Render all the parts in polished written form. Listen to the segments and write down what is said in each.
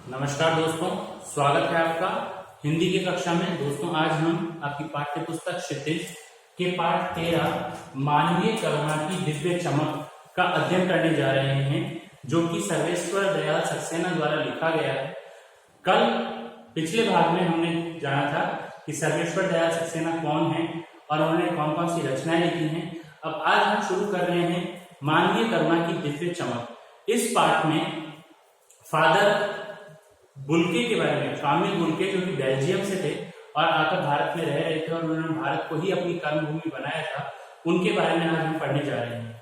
नमस्कार दोस्तों, स्वागत है आपका हिंदी की कक्षा में। दोस्तों, आज हम आपकी पाठ्य पुस्तक क्षितिज के पाठ 13 मानवीय करुणा की दिव्य चमक का अध्ययन करने जा रहे हैं, जो कि सर्वेश्वर दयाल सक्सेना द्वारा लिखा गया है। कल पिछले भाग में हमने जाना था कि सर्वेश्वर दयाल सक्सेना कौन है और उन्होंने कौन कौन सी रचनाएं लिखी हैं। अब आज हम शुरू कर रहे हैं मानवीय करुणा की दिव्य चमक। इस पाठ में फादर बुल्के के बारे में, स्वामी बुल्के जो कि बेल्जियम से थे और आकर भारत में रह रहे थे और उन्होंने भारत को ही अपनी कर्मभूमि बनाया था, उनके बारे में आज हम पढ़ने जा रहे हैं।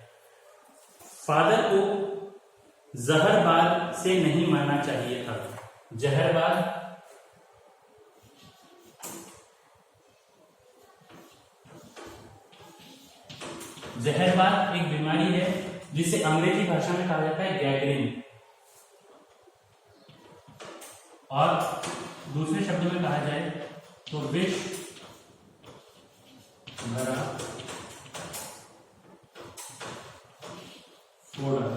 फादर को जहरबाद से नहीं मरना चाहिए था। जहरबाद एक बीमारी है जिसे अंग्रेजी भाषा में कहा जाता है गैंग्रीन, और दूसरे शब्दों में कहा जाए तो विष भरा फोड़ा,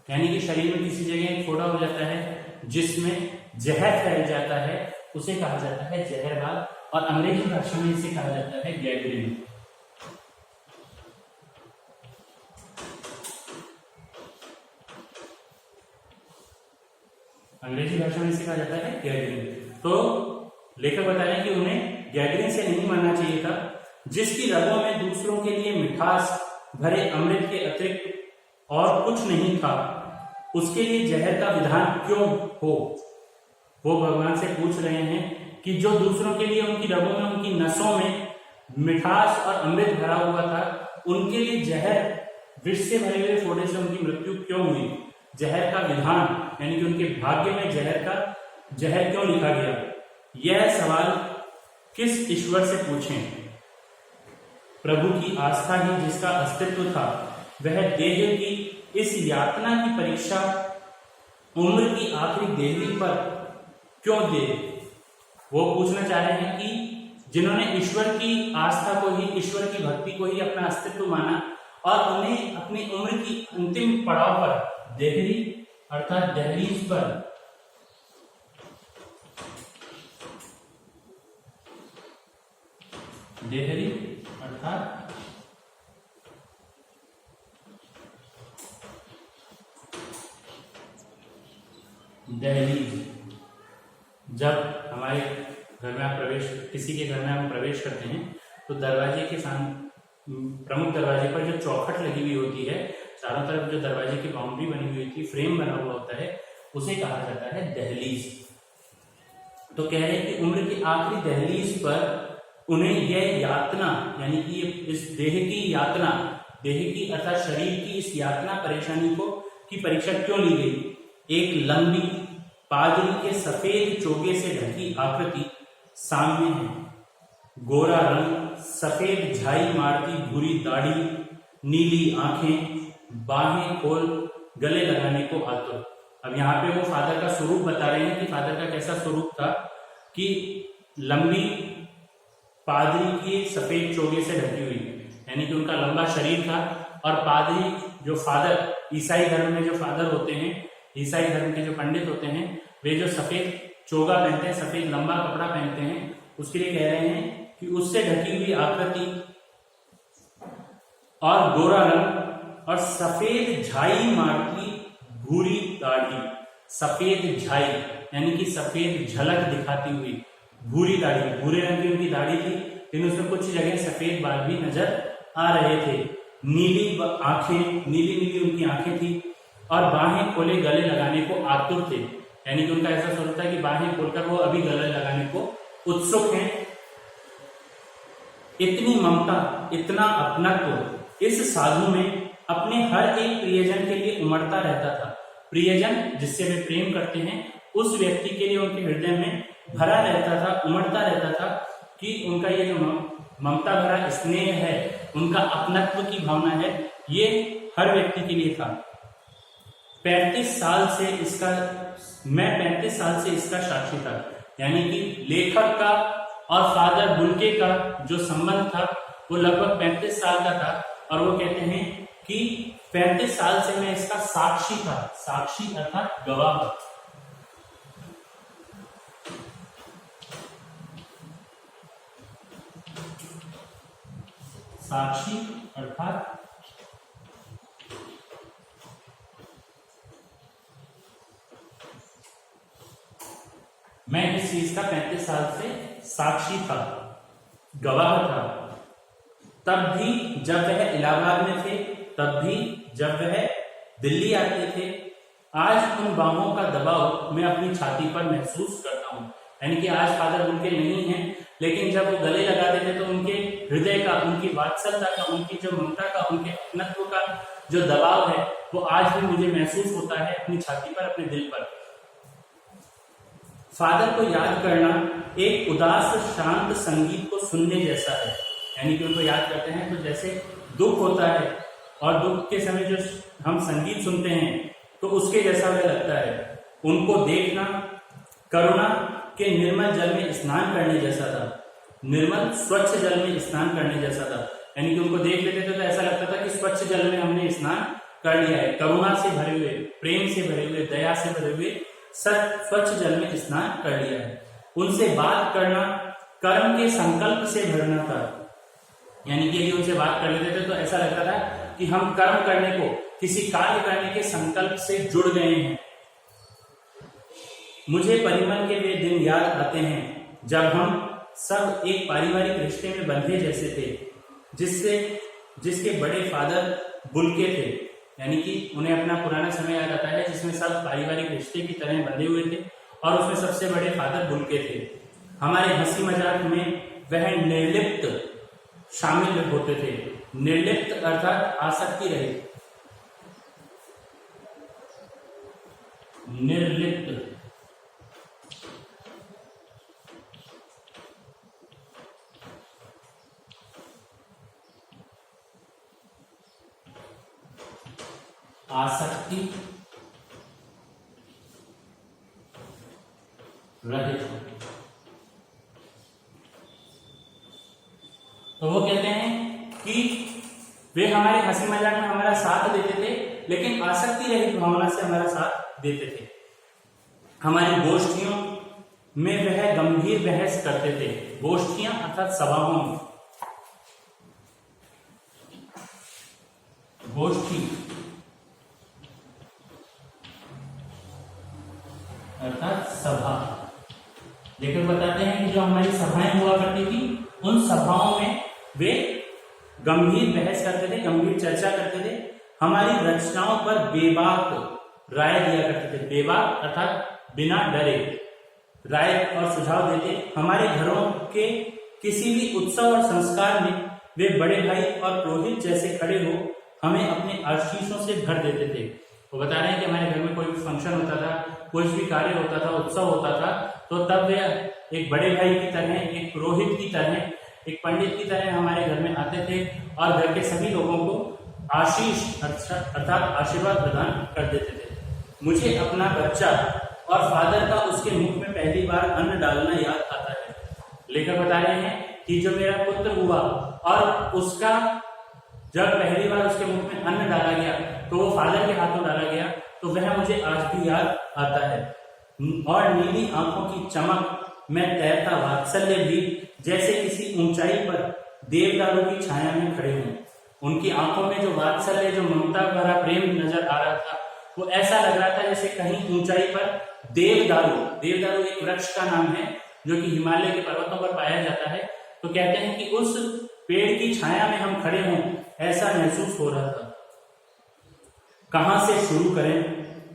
यानी कि शरीर में किसी जगह एक फोड़ा हो जाता है जिसमें जहर फैल जाता है, उसे कहा जाता है जहरबाद, और अंग्रेजी भाषा में इसे कहा जाता है गैंग्रीन। अंग्रेजी भाषा में इसे कहा जाता है गैंग्रीन। तो लेखक बता रहे हैं कि उन्हें गैंग्रीन से नहीं मरना चाहिए था, जिसकी रगों में दूसरों के लिए मिठास भरे अमृत के अतिरिक्त और कुछ नहीं था, उसके लिए जहर का विधान क्यों हो। वो भगवान से पूछ रहे हैं कि जो दूसरों के लिए उनकी रगों में, उनकी नसों में मिठास और अमृत भरा हुआ था, उनके लिए जहर, विष से भरे हुए फोड़े से उनकी मृत्यु क्यों हुई। जहर का विधान यानी कि उनके भाग्य में जहर क्यों लिखा गया। यह सवाल किस ईश्वर से पूछें। प्रभु की आस्था ही जिसका अस्तित्व था, वह देह की इस यातना की परीक्षा उम्र की आखिरी देहरी पर क्यों दे। वो पूछना चाह रहे हैं कि जिन्होंने ईश्वर की आस्था को ही, ईश्वर की भक्ति को ही अपना अस्तित्व माना और उन्हें अपनी उम्र की अंतिम पड़ाव पर, देहरी अर्थात दहलीज पर, देहरी अर्थात दहलीज, जब हमारे घर में आप किसी के घर में हम प्रवेश करते हैं तो दरवाजे के सामने, प्रमुख दरवाजे पर जो चौखट लगी हुई होती है, चारों तरफ जो दरवाजे की बाउंड्री बनी हुई होती है, फ्रेम बना हुआ होता है, उसे कहा जाता है दहलीज। तो कह रहे हैं कि उम्र की आखिरी दहलीज पर उन्हें यह यातना, यानी कि इस देह की यातना, देह की अर्थात शरीर की इस यातना परेशानी को की परीक्षा क्यों ली गई। एक लंबी पादरी के सफेद चोगे से ढकी आकृति सामने है। गोरा रंग, सफेद झाई मारती भूरी दाढ़ी, नीली आंखें, बाहें खोल गले लगाने को आतुर। अब यहाँ पे वो फादर का स्वरूप बता रहे हैं कि फादर का कैसा स्वरूप था, कि लंबी पादरी की सफेद चोगे से ढकी हुई, यानी कि उनका लंबा शरीर था। और पादरी जो फादर, ईसाई धर्म में जो फादर होते हैं, ईसाई धर्म के जो पंडित होते हैं, वे जो सफेद चोगा पहनते हैं, सफेद लंबा कपड़ा पहनते हैं, उसके लिए कह रहे हैं कि उससे ढकी हुई आकृति और गोरा रंग और सफेद झाई मारती भूरी दाढ़ी, सफेद झाई यानी कि सफेद झलक दिखाती हुई भूरी दाढ़ी, भूरे रंग की उनकी दाढ़ी थी, लेकिन उसमें कुछ जगह सफेद बाल भी नजर आ रहे थे। नीली आंखें, नीली नीली उनकी आंखें थी और बाहें खोले गले लगाने को आतुर थे, यानी कि उनका ऐसा स्वरूप था कि बाहें खोलकर वो अभी गले लगाने को उत्सुक हैं। इतनी ममता, इतना अपनत्व इस साधु में अपने हर एक प्रियजन के लिए उमड़ता रहता था। प्रियजन जिससे वे प्रेम करते हैं, उस व्यक्ति के लिए उनके हृदय में भरा रहता था, उमड़ता रहता था कि उनका ये जो ममता भरा स्नेह है, उनका अपनत्व की भावना है, ये हर व्यक्ति के लिए था। 35 साल से इसका साक्षी था, यानी कि लेखक का और फादर बुल्के का जो संबंध था वो लगभग 35 साल का था। और वो कहते हैं कि 35 साल से मैं इसका साक्षी था। साक्षी अर्थात गवाह। साक्षी अर्थात मैं इस चीज का 35 साल से साक्षी था, गवाह था। तब भी जब वह इलाहाबाद में थे, तब भी जब वह दिल्ली आते थे, आज उन बाहों का दबाव मैं अपनी छाती पर महसूस करता हूँ। यानी कि आज फादर उनके नहीं हैं, लेकिन जब वो गले लगाते थे तो उनके हृदय का, उनकी वात्सल्यता का, उनकी जो ममता का, उनके अपनत्व का जो दबाव है वो आज भी मुझे महसूस होता है अपनी छाती पर, अपने दिल पर। फादर को याद करना एक उदास शांत संगीत को सुनने जैसा है। यानी कि उनको याद करते हैं तो जैसे दुख होता है और दुख के समय जो हम संगीत सुनते हैं तो उसके जैसा हमें लगता है। उनको देखना करुणा के निर्मल जल में स्नान करने जैसा था, निर्मल स्वच्छ जल में स्नान करने जैसा था। यानी कि उनको देख लेते थे तो ऐसा लगता था कि स्वच्छ जल में हमने स्नान कर लिया है। करुणा से भरे हुए, प्रेम से भरे हुए, दया से भरे हुए स्वच्छ जल में स्नान कर लिया है। उनसे बात करना कर्म के संकल्प से भरना था। यानी कि यदि उनसे बात कर लेते थे तो ऐसा लगता था कि हम कर्म करने को, किसी कार्य करने के संकल्प से जुड़ गए हैं। मुझे परिमल के वे दिन याद आते हैं जब हम सब एक पारिवारिक रिश्ते में बंधे जैसे थे, जिसके बड़े फादर बुलके थे। यानी कि उन्हें अपना पुराना समय याद आता है जिसमें सब पारिवारिक रिश्ते की तरह बंधे हुए थे और उसमें सबसे बड़े फादर बुलके थे। हमारे हंसी मजाक में वह निर्लिप्त शामिल होते थे। निर्लिप्त अर्थात आसक्ति रहित, निर्लिप्त आसक्ति रहित। तो वो कहते हैं कि वे हमारे हंसी मजाक में हमारा साथ देते थे, लेकिन आसक्ति रहित भावना से हमारा साथ देते थे। हमारी गोष्ठियों में वह गंभीर बहस करते थे। गोष्ठियां अर्थात सभाओं में, गोष्ठी अर्थात सभा। लेकिन बताते हैं कि जो हमारी सभाएं हुआ करती थी उन सभाओं में वे गंभीर बहस करते थे, गंभीर चर्चा करते थे। हमारी रचनाओं पर बेबाक राय दिया करते थे। बेबाक अर्थात बिना डरे राय और सुझाव देते। हमारे घरों के किसी भी उत्सव और संस्कार में वे बड़े भाई और पुरोहित जैसे खड़े हो हमें अपने आशीषों से भर देते थे। वो बता रहे हैं कि हमारे घर में कोई भी फंक्शन होता था, कोई भी कार्य होता था, उत्सव होता था, तो तब वे एक बड़े भाई की तरह, एक पुरोहित की तरह, एक पंडित की तरह हमारे घर में आते थे और घर के सभी लोगों को आशीष अर्थात आशीर्वाद प्रदान कर देते थे। मुझे अपना बच्चा और फादर का उसके मुख में पहली बार अन्न डालना याद आता है। लेकर बता रहे हैं कि जो मेरा पुत्र हुआ और उसका जब पहली बार उसके मुख में अन्न डाला गया तो वो फादर के हाथों डाला गया, तो वह मुझे आज भी याद आता है। और नीली आंखों की चमक में तैरता वात्सल्य भी जैसे किसी ऊंचाई पर देवदारों की छाया में खड़े हों। उनकी आंखों में जो वात्सल्य, जो ममता भरा प्रेम नजर आ रहा था, वो ऐसा लग रहा था जैसे कहीं ऊंचाई पर देवदारू, देवदारू एक वृक्ष का नाम है जो कि हिमालय के पर्वतों पर पाया जाता है। तो कहते हैं कि उस पेड़ की छाया में हम खड़े हों, ऐसा महसूस हो रहा था। कहां से शुरू करें?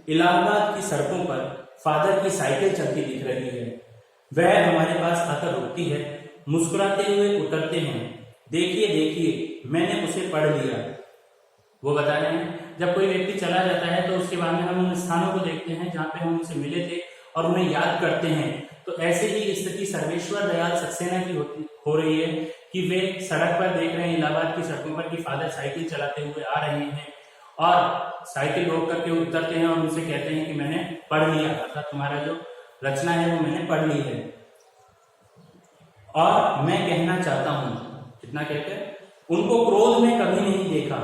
इलाहाबाद की सड़कों पर फादर की साइकिल चलती दिख रही है। वह हमारे पास आकर रुकती है, मुस्कुराते हुए उतरते हैं। देखिए देखिए, मैंने उसे पढ़ लिया। वो बता रहे हैं जब कोई व्यक्ति चला जाता है तो उसके बाद में हम उन स्थानों को देखते हैं जहाँ पे हम उनसे मिले थे और उन्हें याद करते हैं। तो ऐसे ही स्थिति सर्वेश्वर दयाल सक्सेना की हो रही है कि वे सड़क पर देख रहे हैं, इलाहाबाद की सड़कों पर, कि फादर साइकिल चलाते हुए आ रहे हैं और साइकिल रोक करके उतरते हैं और उनसे कहते हैं कि मैंने पढ़ लिया, अर्थात तुम्हारा जो रचना है वो मैंने पढ़ ली है। और मैं कहना चाहता हूं, कितना कहते हैं, उनको क्रोध में कभी नहीं देखा,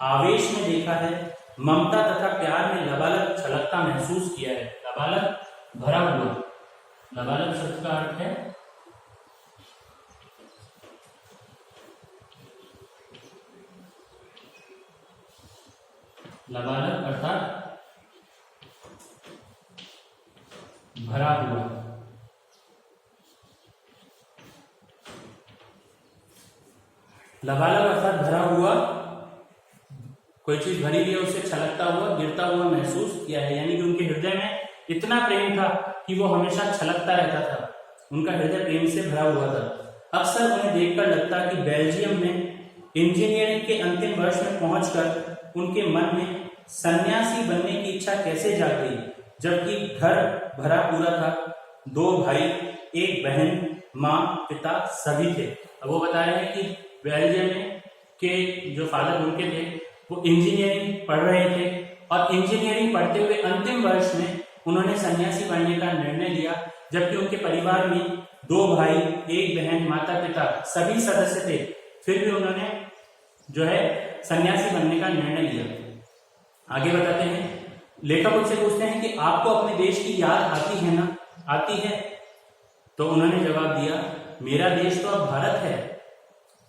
आवेश में देखा है, ममता तथा प्यार में लबालब छलकता महसूस किया है। लबालब भरा हुआ, लबालब शब्द का अर्थ है लबालब अर्थात भरा हुआ। लबालब अर्थात भरा हुआ, कोई चीज भरी हुई है उसे छलकता हुआ, गिरता हुआ महसूस किया है। यानी कि उनके हृदय में इतना प्रेम था कि वो हमेशा छलकता रहता था, उनका हृदय प्रेम से भरा हुआ था। अक्सर उन्हें देखकर लगता कि बेल्जियम में इंजीनियरिंग के अंतिम वर्ष में पहुंचकर उनके मन में सन्यासी बनने की इच्छा कैसे जाग गई, जबकि घर भरा पूरा था, 2 भाई, 1 बहन, माँ, पिता सभी थे। अब वो बता रहे हैं कि बेल्जियम में के जो फादर उनके थे वो इंजीनियरिंग पढ़ रहे थे और इंजीनियरिंग पढ़ते हुए अंतिम वर्ष में उन्होंने सन्यासी बनने का निर्णय लिया, जबकि उनके परिवार में 2 भाई, 1 बहन, माता पिता सभी सदस्य थे, फिर भी उन्होंने जो है सन्यासी बनने का निर्णय लिया। आगे बताते हैं, लेखक उनसे पूछते हैं कि आपको अपने देश की याद आती है ना? आती है। तो उन्होंने जवाब दिया, मेरा देश तो अब भारत है।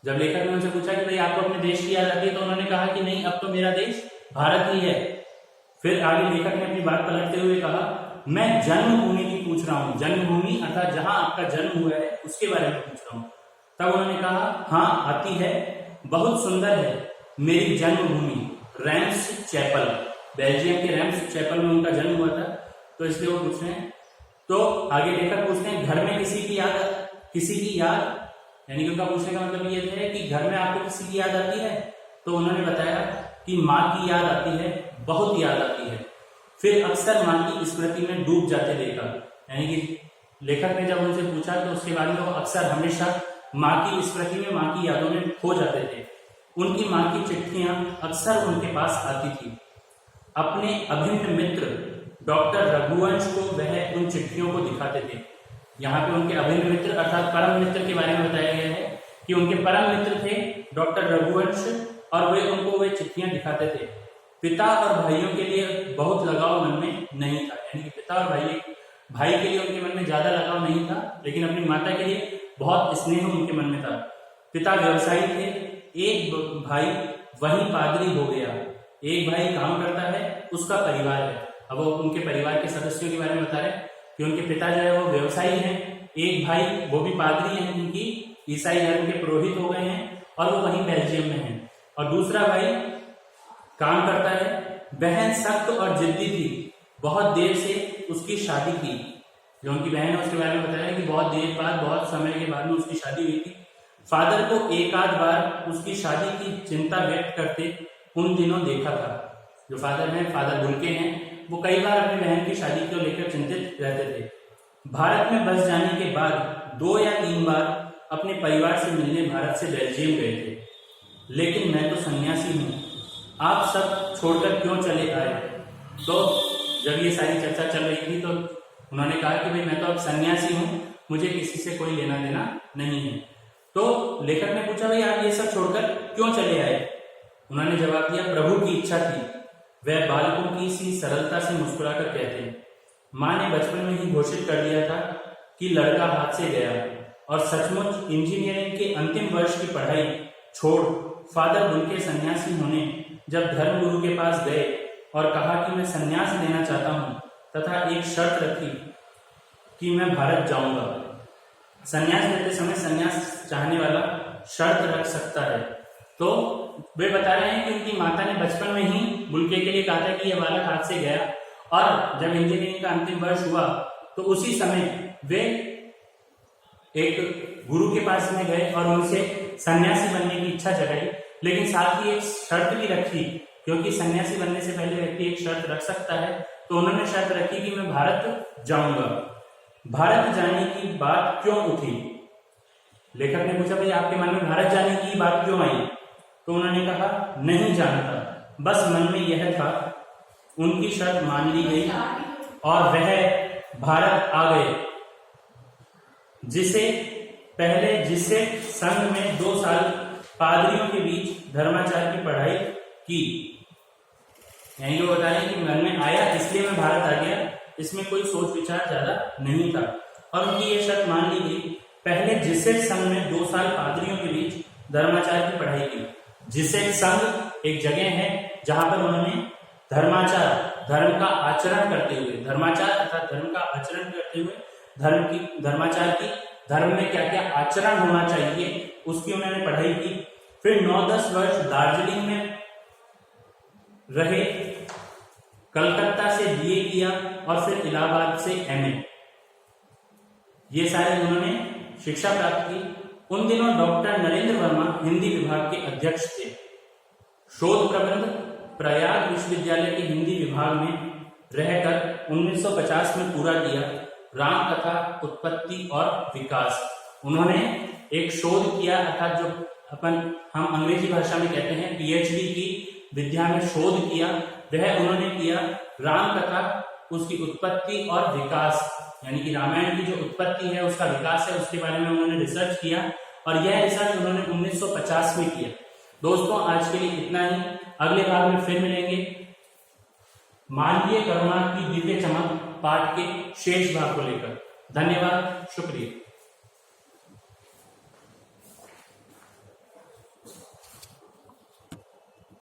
जब लेखक ने उनसे पूछा कि भाई आपको अपने देश की याद आती है, तो उन्होंने कहा कि नहीं, अब तो मेरा देश भारत ही है। फिर आगे लेखक ने अपनी बात पलटते हुए कहा, मैं जन्मभूमि की पूछ रहा हूँ। जन्मभूमि अर्थात जहां आपका जन्म हुआ है उसके बारे में पूछ रहा हूँ। तब उन्होंने कहा, हाँ आती है, बहुत सुंदर है मेरी जन्मभूमि रैम्स चैपल। बेल्जियम के रैम्स चैपल में उनका जन्म हुआ था, तो इसलिए वो पूछ रहे हैं। तो आगे लेखक पूछते हैं, घर में किसी की याद, यानी कि उनका पूछने का मतलब ये है कि घर में आपको किसी की याद आती है? तो उन्होंने बताया कि माँ की याद आती है, बहुत याद आती है। फिर अक्सर माँ की स्मृति में डूब जाते देखा। यानी कि लेखक ने जब उनसे पूछा तो उसके बाद में वो अक्सर हमेशा माँ की स्मृति में, माँ की यादों में खो जाते थे। उनकी माँ की चिट्ठियां अक्सर उनके पास आती थी। अपने अभिन्न मित्र डॉक्टर रघुवंश को वह उन चिट्ठियों को दिखाते थे। यहाँ पे उनके अभिन्न मित्र अर्थात परम मित्र के बारे में बताया गया है कि उनके परम मित्र थे डॉक्टर रघुवंश और वे उनको वे चिट्ठियां दिखाते थे। पिता और भाइयों के लिए बहुत लगाव मन में नहीं था, यानी कि पिता और भाई के लिए उनके मन में ज्यादा लगाव नहीं था, लेकिन अपनी माता के लिए बहुत स्नेह उनके मन में था। पिता व्यवसायी थे, एक भाई वहीं पादरी हो गया, एक भाई काम करता है, उसका परिवार है। अब वो उनके परिवार के सदस्यों के बारे में बता रहे हैं कि उनके पिता जो है वो व्यवसायी हैं, एक भाई वो भी पादरी हैं, उनकी ईसाई धर्म के पुरोहित हो गए हैं और वो वहीं बेल्जियम में हैं, और दूसरा भाई काम करता है। बहन सख्त और जिद्दी थी, बहुत देर से उसकी शादी की। जो उनकी बहन है उसके बारे में बताया कि बहुत देर बाद, बहुत समय के बाद में उसकी शादी हुई थी। फादर को एक आध बार उसकी शादी की चिंता व्यक्त करते उन दिनों देखा था। जो फादर हैं, फादर बुल्के हैं, वो कई बार अपनी बहन की शादी को लेकर चिंतित रहते थे। भारत में बस जाने के बाद 2 या 3 बार अपने परिवार से मिलने भारत से बेल्जियम गए थे। लेकिन मैं तो सन्यासी हूँ, आप सब छोड़कर क्यों चले आए? तो जब ये सारी चर्चा चल रही थी तो उन्होंने कहा कि भाई मैं तो अब सन्यासी हूँ, मुझे किसी से कोई लेना देना नहीं है। तो लेखक ने पूछा, भाई आप ये सब छोड़कर क्यों चले आए? उन्होंने जवाब दिया, प्रभु की इच्छा थी। वह बालकों की सी सरलता से मुस्कुराकर कहते हैं, माँ ने बचपन में ही घोषित कर दिया था कि लड़का हाथ से गया, और सचमुच इंजीनियरिंग के अंतिम वर्ष की पढ़ाई छोड़ फादर बुल्के सन्यासी होने जब धर्मगुरु के पास गए और कहा कि मैं सन्यास लेना चाहता हूँ तथा एक शर्त रखी कि मैं भारत जाऊंगा। सन्यास लेते समय सन्यास चाहने वाला शर्त रख सकता है। तो वे बता रहे हैं कि उनकी माता ने बचपन में ही बुल्के के लिए कहा था कि यह बालक हाथ से गया, और जब इंजीनियरिंग का अंतिम वर्ष हुआ तो उसी समय वे एक गुरु के पास में गए और उनसे सन्यासी बनने की इच्छा जगाई, लेकिन साथ ही एक शर्त भी रखी, क्योंकि सन्यासी बनने से पहले व्यक्ति एक शर्त रख सकता है। तो उन्होंने शर्त रखी कि मैं भारत जाऊंगा। भारत जाने की बात क्यों उठी? लेखक ने पूछा, भाई आपके मन में भारत जाने की बात क्यों आई? तो उन्होंने कहा, नहीं जानता, बस मन में यह था। उनकी शर्त मान ली गई और वह भारत आ गए, जिससे संघ में 2 साल पादरियों के बीच धर्माचार की पढ़ाई कि यही लोग बता रहे हैं कि मन में आया इसलिए मैं भारत आ गया, इसमें कोई सोच विचार ज्यादा नहीं था। और उनकी ये शर्त मान ली गई। पहले जिसेट संघ में 2 साल पादरियों के बीच धर्माचार की पढ़ाई की। जिसेट संघ एक जगह है जहां पर उन्होंने धर्माचार, धर्म का आचरण करते हुए, धर्माचार अर्थात धर्म का आचरण करते हुए धर्माचार की, धर्म में क्या क्या आचरण होना चाहिए उसकी उन्होंने पढ़ाई की। फिर 9-10 वर्ष दार्जिलिंग में रहे, कलकत्ता से बीए किया और फिर इलाहाबाद से एमए, ये सारे उन्होंने शिक्षा प्राप्त की। उन दिनों डॉक्टर नरेंद्र वर्मा हिंदी विभाग के अध्यक्ष थे। शोध प्रबंध प्रयाग विश्वविद्यालय के हिंदी विभाग में रहकर 1950 में पूरा किया। राम कथा उत्पत्ति और विकास, उन्होंने एक शोध किया अर्थात जो हम अंग्रेजी भाषा में कहते हैं पीएचडी की विद्या में शोध किया, वह उन्होंने किया राम कथा, उसकी उत्पत्ति और विकास, यानी कि रामायण की जो उत्पत्ति है उसका विकास है उसके बारे में उन्होंने रिसर्च किया और यह रिसर्च उन्होंने 1950 में किया। दोस्तों आज के लिए इतना ही, अगले भाग में फिर मिलेंगे। मानवीय करुणा की दिव्य चमक पाठ के शेष भाग को लेकर। धन्यवाद, शुक्रिया।